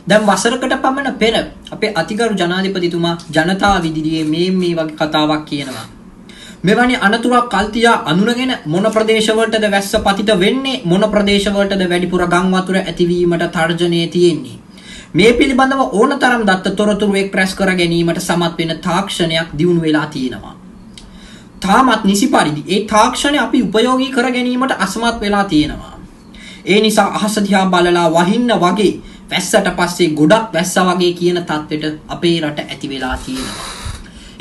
දැන් වසරකට පමණ පෙර අපේ අතිගරු ජනාධිපතිතුමා ජනතාව ඉදිරියේ මේ වගේ කතාවක් කියනවා. මෙවැනි අනතුරක් කල්තියා අඳුනගෙන මොන ප්‍රදේශවලටද වැස්ස පතිත වෙන්නේ, මොන ප්‍රදේශවලටද වැඩිපුර ගම් වතුර ඇතිවීමට තර්ජනය තියෙන්නේ. මේ පිළිබඳව ඕනතරම් දත්ත තොරතුරු එක්රැස් කර ගැනීමට සමත් වෙන තාක්ෂණයක් දියුණු වෙලා තියෙනවා. තාමත් නිසි පරිදි ඒ තාක්ෂණය අපි උපයෝගී කර ගැනීමට අසමත් වෙලා තියෙනවා. ඒ නිසා අහස දිහා බලලා වහින්න වගේ වැස්සට පස්සේ ගොඩක් වැස්ස වගේ කියන තත්වෙට අපේ රට ඇති වෙලා තියෙනවා.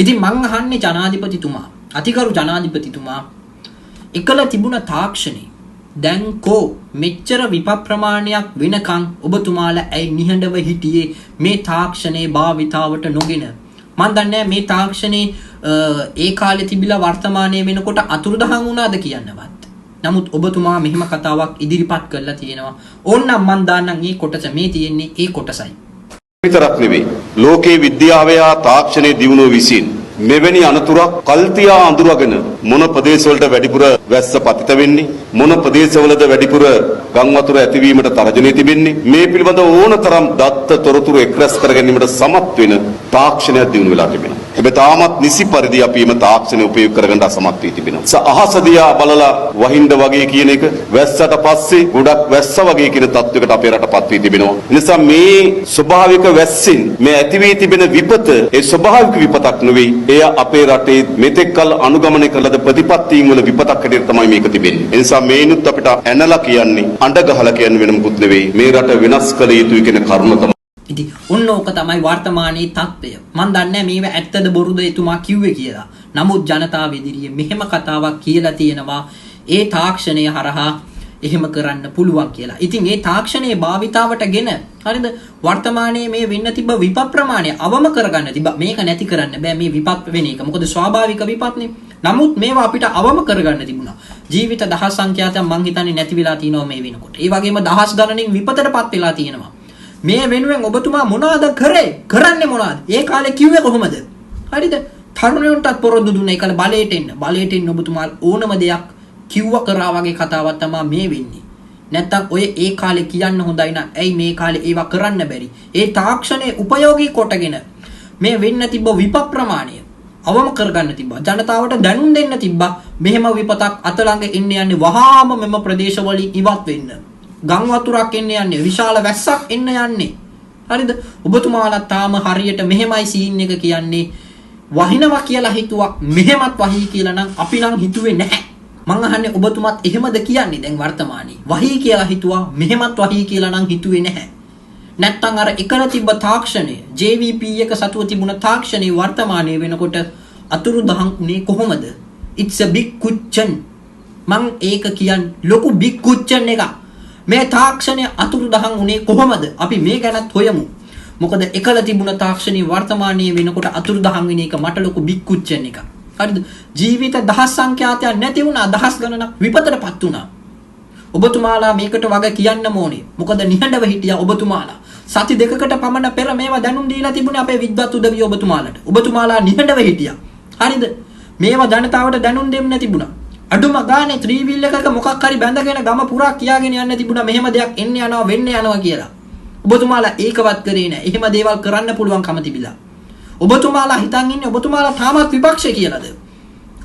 ඉතින් මං අහන්නේ ජනාධිපතිතුමා, අතිගරු ජනාධිපතිතුමා, එකල තිබුණ තාක්ෂණේ දැන් කෝ මෙච්චර විප ප්‍රමාණයක් වෙනකන් ඔබතුමාලා ඇයි නිහඬව හිටියේ මේ තාක්ෂණේ භාවිතාවට නොගෙන? මන් දන්නේ මේ තාක්ෂණේ ඒ කාලේ තිබිලා වර්තමානයේ වෙනකොට අතුරුදහන් වුණාද කියන්නවත්. නමුත් ඔබතුමා මෙහෙම කතාවක් ඉදිරිපත් කරලා තියෙනවා. ඕන්නම් මන් දාන්නම් මේ කොටස මේ තියෙන්නේ ඒ කොටසයි. විතරක් නෙවෙයි ලෝකේ විද්‍යාවේ හා තාක්ෂණයේ දියුණුව විසින් මෙවැනි අනතුරක් කල්තියා අඳුරගෙන මොන ප්‍රදේශවලට වැඩිපුර වැස්ස පතිත වෙන්නේ, මොන ප්‍රදේශවලද වැඩිපුර ගම් වතුර ඇතිවීමට තර්ජනය තිබෙන්නේ, මේ පිළිබඳව ඕනතරම් දත්ත තොරතුරු එක්රැස් කර ගැනීමට සමත් වෙන තාක්ෂණයක් දියුණු වෙලා තිබෙනවා. හැබැයි තාමත් නිසි පරිදි අපි මේ තාක්ෂණය උපයෝග කරගන්න අසමත් වී තිබෙනවා. අහස දිහා බලලා වහින්න වගේ කියන එක, වැස්සට පස්සේ ගොඩක් වැස්ස වගේ කියන තත්වයකට අපේ රටපත් වී තිබෙනවා. ඒ නිසා මේ ස්වභාවික වැස්සෙන් මේ ඇති වී තිබෙන විපත ඒ ස්වභාවික විපතක් නෙවෙයි. එය අපේ රටේ මෙතෙක් කල අනුගමනය කළද ප්‍රතිපත්තීන් වල විපතක් හැටියට තමයි මේක තිබෙන්නේ. ඒ නිසා මේනුත් අපිට ඇනලා කියන්නේ, අඬ ගහලා කියන්නේ වෙන මොකුත් නෙවෙයි. මේ රට වෙනස් කළ යුතුයි කියන කරුණ තමයි. ඉතින් ඔන්න ඕක තමයි වර්තමානයේ තත්ත්වය. මන් දන්නේ මේව ඇත්තද බොරුද එතුමා කිව්වේ කියලා. නමුත් ජනතාව ඉදිරියේ මෙහෙම කතාවක් කියලා තියෙනවා ඒ තාක්ෂණය හරහා එහෙම කරන්න පුළුවන් කියලා. ඉතින් ඒ තාක්ෂණයේ භාවිතාවටගෙන හරිද වර්තමානයේ මේ වෙන්න තිබ්බ විප ප්‍රමාණය අවම කරගන්න තිබ්බ. මේක නැති කරන්න බෑ මේ විපත් වෙන එක. මොකද ස්වාභාවික විපත්නේ. නමුත් මේවා අපිට අවම කරගන්න තිබුණා. ජීවිත දහස් සංඛ්‍යාතයක් මං හිතන්නේ නැති වෙලා තියෙනවා මේ වෙනකොට. ඒ වගේම දහස් ගණනින් විපතටපත් වෙලා තියෙනවා. මේ වෙනුවෙන් ඔබතුමා මොනවාද කරන්නේ මොනවාද? ඒ කාලේ කිව්වේ කොහොමද? හරිද? තරුණයන්ටත් පොරොන්දු දුන්නේ ඒකල බලයට එන්න ඔබතුමා ඕනම දෙයක් කිව්ව කරා වගේ කතාවක් තමයි මේ වෙන්නේ. නැත්තම් ඔය ඒ කාලේ කියන්න හොඳයි නම් ඇයි මේ කාලේ ඒවා කරන්න බැරි? ඒ තාක්ෂණයේ උපයෝගී කොටගෙන මේ වෙන්න තිබ්බ විප ප්‍රමාණය අවම කරගන්න තිබ්බා. ජනතාවට දැනුම් දෙන්න තිබ්බා. මෙහෙම විපතක් අත ළඟ එන්න යන්නේ වහාම මෙම ප්‍රදේශවලින් ඉවත් වෙන්න. ගම් වතුරක් එන්න යන්නේ, විශාල වැස්සක් එන්න යන්නේ. හරිද? ඔබතුමාලා තාම හරියට මෙහෙමයි සීන් එක කියන්නේ. වහිනවා කියලා හිතුවා, මෙහෙමත් වහී කියලා නම් අපි නම් හිතුවේ නැහැ. මං අහන්නේ ඔබතුමාත් එහෙමද කියන්නේ දැන් වර්තමානයේ? වහී කියලා හිතුවා, මෙහෙමත් වහී කියලා නම් හිතුවේ නැහැ. නැත්තම් අර එකල තිබ්බ තාක්ෂණය, JVP එක සතුව තිබුණ තාක්ෂණයේ වර්තමානයේ වෙනකොට අතුරුදහන් උනේ කොහොමද? It's a big question. මං ඒක කියන්නේ ලොකු big question එකක්. මේ තාක්ෂණය අතුරුදහන් උනේ කොහොමද? අපි මේ ගැනත් හොයමු. මොකද එකල තිබුණ තාක්ෂණයේ වර්තමානයේ වෙනකොට අතුරුදහන් වෙන එක මට ලොකු big question එකක්. හරිද? ජීවිත දහස් සංඛ්‍යාතයක් නැති වුණා, දහස් ගණනක් විපතටපත් වුණා. ඔබතුමාලා මේකට වග කියන්න ඕනේ. මොකද නිහඬව හිටියා ඔබතුමාලා. සති දෙකකට පමණ පෙර මේවා දැනුම් දීලා තිබුණේ අපේ විද්වත් උදවිය ඔබතුමාලට. ඔබතුමාලා නිහඬව හිටියා. හරිද? මේවා ජනතාවට දැනුම් දෙන්න තිබුණා. අඩුම ගානේ 3 wheel එකක මොකක් හරි බැඳගෙන ගම පුරා කියාගෙන යන්න තිබුණා මෙහෙම දෙයක් එන්න යනවා වෙන්න යනවා කියලා. ඔබතුමාලා ඒකවත් කරේ නැහැ. එහෙම දේවල් කරන්න පුළුවන්කම තිබිලා. ඔබතුමාලා හිතන් ඉන්නේ ඔබතුමාලා තාමත් විපක්ෂය කියලාද?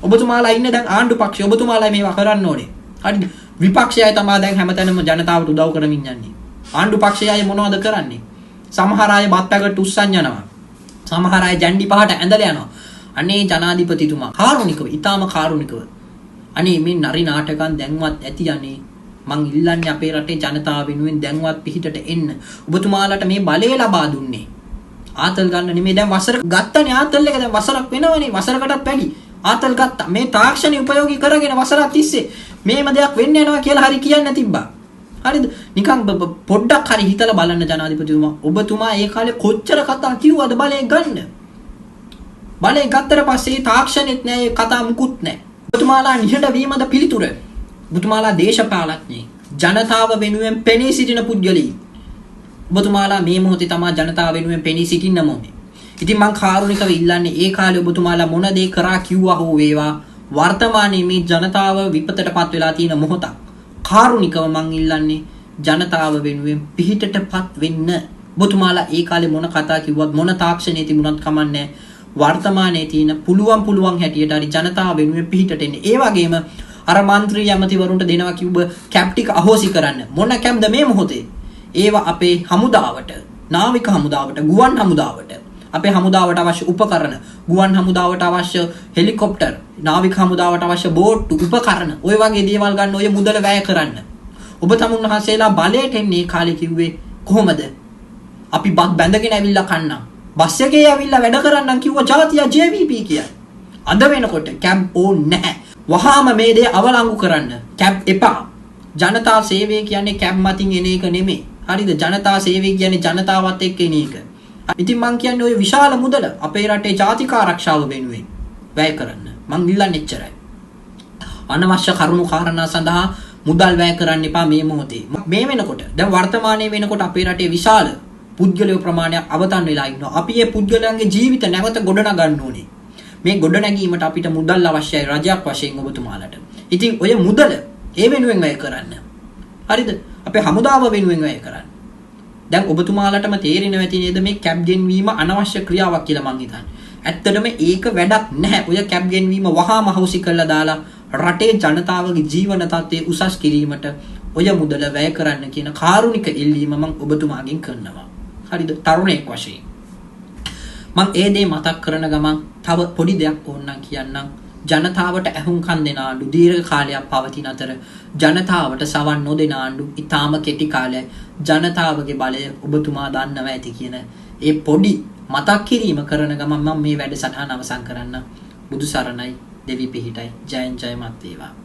ඔබතුමාලා ඉන්නේ දැන් ආණ්ඩු පක්ෂය. ඔබතුමාලා මේවා කරන්න ඕනේ. හරිද? විපක්ෂයයි තමයි දැන් හැමතැනම ජනතාවට උදව් කරමින් යන්නේ. ආණ්ඩු පක්ෂයයි මොනවද කරන්නේ? සමහර අය බත් පැකට් උස්සන් යනවා. සමහර අය ජැන්ඩි පහට ඇඳලා යනවා. අනේ ජනාධිපතිතුමා කාරුණිකව, ඊටාම කාරුණිකව. අනේ මේ නරි නාටකම් දැන්වත් ඇති අනේ. මං ඉල්ලන්නේ අපේ රටේ ජනතාව වෙනුවෙන් දැන්වත් පිහිටට එන්න. ඔබතුමාලට මේ බලය ලබා දුන්නේ. ආතල් ගන්න නෙමෙයි දැන් වසර ගත්තනේ ආතල් එක දැන් වසරක් වෙනවනේ වසරකටත් වැඩි. ආතල් ගත්තා. මේ තාක්ෂණي උපයෝගී කරගෙන වසරක් තිස්සේ මේම දෙයක් වෙන්න යනවා කියලා හරි කියන්න තිබ්බා. හරිද? නිකන් පොඩ්ඩක් හරි හිතලා බලන්න ජනාධිපතිතුමා. ඔබතුමා ඒ කාලේ කොච්චර කතා කිව්වද බලය ගන්න. බලය ගත්තට පස්සේ තාක්ෂණෙත් නෑ, කතා මුකුත් නෑ. ඔබතුමාලා නිහඬ වීමද පිළිතුර. ඔබතුමාලා දේශපාලඥයෙක්, ජනතාව වෙනුවෙන් පෙනී සිටින පුද්ගලයෙක්. ඔබතුමාලා මේ මොහොතේ තමයි ජනතාව වෙනුවෙන් පෙනී සිටින්න ඕනේ. ඉතින් මං කාරුණිකව ඉල්ලන්නේ ඒ කාලේ ඔබතුමාලා මොන දේ කරා කිව්වා හෝ වේවා වර්තමානයේ මේ ජනතාව විපතටපත් වෙලා තියෙන මොහොතක්. කාරුණිකව මං ඉල්ලන්නේ ජනතාව වෙනුවෙන් පිහිටටපත් වෙන්න. ඔබතුමාලා ඒ කාලේ මොන කතා කිව්වත් මොන තාක්ෂණයේ තිබුණත් කමන්නේ වර්තමානයේ තියෙන පුළුවන් හැටියට හරි ජනතාව වෙනුවෙන් පිහිටට එන්නේ. ඒ වගේම අර മന്ത്രി ඇමතිවරුන්ට දෙනවා කිව්ව කැප් ටික අහෝසි කරන්න. මොන කැප්ද මේ මොහොතේ? ඒවා අපේ හමුදාවට, නාවික හමුදාවට, ගුවන් හමුදාවට, අපේ හමුදාවට අවශ්‍ය උපකරණ, ගුවන් හමුදාවට අවශ්‍ය හෙලිකොප්ටර්, නාවික හමුදාවට අවශ්‍ය බෝට්ටු, උපකරණ, ඔය වගේ දේවල් ගන්න ඔය මුදල වැය කරන්න. ඔබ තමුන්වහන්සේලා බලයට එන්නේ කාලේ කිව්වේ කොහොමද? අපි බත් බැඳගෙන ඇවිල්ලා කන්නම්. බස් එකේ ඇවිල්ලා වැඩ කරන්නම් කිව්ව ජාතිය JVP කියයි. අද වෙනකොට කැබ් ඕනේ නැහැ. වහාම මේ දේ අවලංගු කරන්න. කැබ් එපා. ජනතා සේවය කියන්නේ කැබ් මතින් එන එක නෙමෙයි. හරිද? ජනතා සේවය කියන්නේ ජනතාවත් එක්ක එන එක. ඉතින් මං කියන්නේ ඔය විශාල මුදල අපේ රටේ ජාතික ආරක්ෂාව වෙනුවෙන් වැය කරන්න. මං ඉල්ලන්නේ එච්චරයි. අනවශ්‍ය කරුණු කාරණා සඳහා මුදල් වැය කරන්න එපා මේ මොහොතේ. මේ වෙනකොට දැන් වර්තමානයේ වෙනකොට අපේ රටේ විශාල පුද්ගලයෝ ප්‍රමාණයක් අවතන් වෙලා ඉන්නවා. අපි මේ පුද්ගලයන්ගේ ජීවිත නැවත ගොඩනගන්න ඕනේ. මේ ගොඩනැගීමට අපිට මුදල් අවශ්‍යයි රජයක් වශයෙන් ඔබතුමාලට. ඉතින් ඔය මුදල ඒ වෙනුවෙන් වැය කරන්න. හරිද? අපේ හමුදාව වෙනුවෙන් වැය කරන්න. දැන් ඔබතුමාලටම තේරෙනවා ඇති නේද මේ කැබ් ගෙන්වීම අනවශ්‍ය ක්‍රියාවක් කියලා මං හිතන්නේ. ඇත්තටම ඒක වැඩක් නැහැ. ඔය කැබ් ගෙන්වීම වහාම හවුසි කරලා දාලා රටේ ජනතාවගේ ජීවන තත්ත්වය උසස් කිරීමට ඔය මුදල වැය කරන්න කියන කාරුණික ඉල්ලීම මම ඔබතුමාගෙන් කරනවා. හරිද? තරුණයෙක් වශයෙන් මම ඒ දේ මතක් කරන ගමන් තව පොඩි දෙයක් ඕනනම් කියන්නම්. ජනතාවට ඇහුම්කන් දෙන ආණ්ඩු දීර්ඝ කාලයක් පවතින අතර ජනතාවට සවන් නොදෙන ආණ්ඩු ඊටාම කෙටි කාලයක් ජනතාවගේ බලය ඔබතුමා දන්නවා ඇති කියන ඒ පොඩි මතක් කිරීම කරන ගමන් මම මේ වැඩසටහන අවසන් කරන්න. බුදු සරණයි, දෙවි පිහිටයි, ජයන් ජයමත් වේවා.